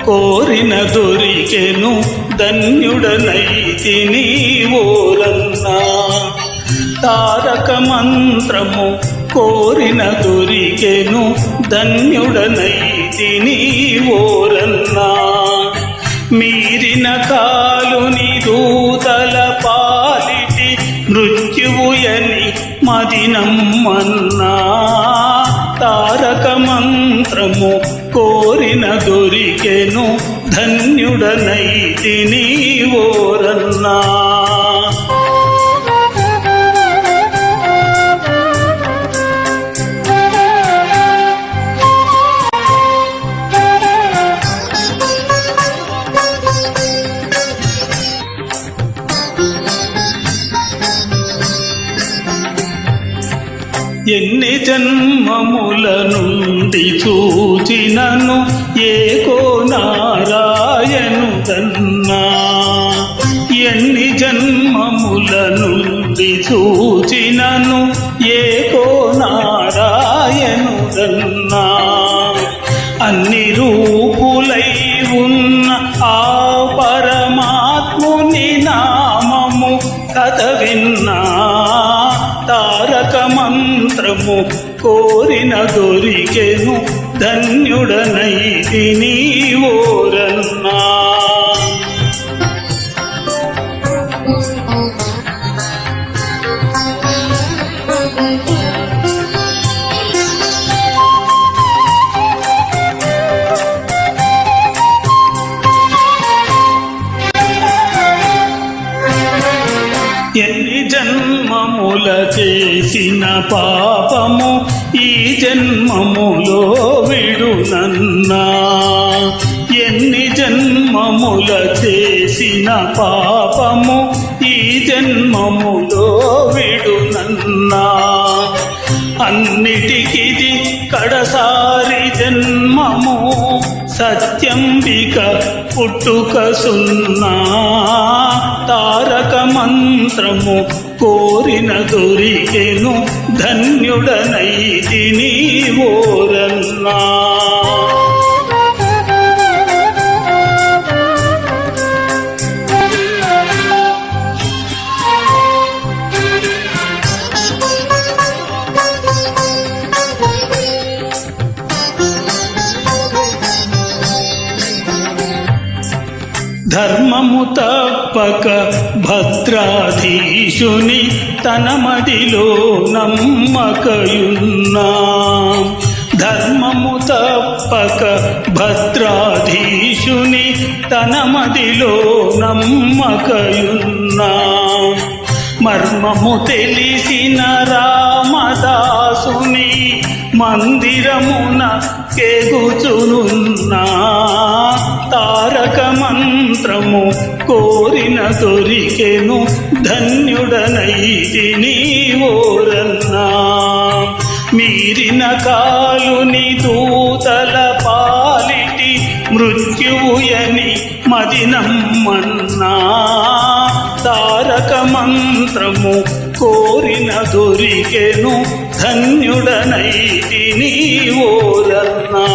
కోరిన దొరికెను ధన్యుడనైతిని ఓరన్నా. తారక మంత్రము కోరిన దొరికెను ధన్యుడనైతిని ఓరన్నా. మీరిన కాలుని దూతల పాలిటి మృత్యువుయని మదినమ్మన్నా. తారక మంత్రము కోరిన దొరికెను ధన్యుడనైతిని ఓరన్నా. ఎన్ని జన్మముల నుండి చూచినను ఏకో నారాయణుడన్నా. ఎన్ని జన్మముల నుండి చూచినను ఏకో నారాయణుడన్నా. అన్ని రూపులై ఉన్న ఆ పరమాత్ముని నామము కథ విన్నా. తారక మంత్రము కోరిన దొరికెను ధన్యుడనైతిని ఓరన్నా. ఎన్ని జన్మముల చేసిన పాపము ఈ జన్మములో విడునన్నా. ఎన్ని జన్మముల చేసిన పాపము ఈ జన్మములో విడునన్నా. అన్నిటికిది కడసారి జన్మము సత్యంబిక పుట్టుక సున్నా. తారక మంత్రము కోరిన దొరికెను ధన్యుడనైతిని ఓరన్నా. ధర్మము తప్పక భద్రాధీశుని తన మదిలో నమ్మకయున్నా. ధర్మము తప్పక భద్రాధీశుని తన మదిలో నమ్మకయున్నా. మర్మము తెలిసిన రామదాసుని మందిరమున కేగుచునున్నా. తారక మంత్రము కోరిన దొరికెను ధన్యుడనైతిని ఓరన్నా. మీరిన కాలుని దూతల పాలిటి మృత్యువుయని మదినమ్మన్నా. తారక మంత్రము కోరిన దొరికెను ధన్యుడనైతిని ఓరన్నా.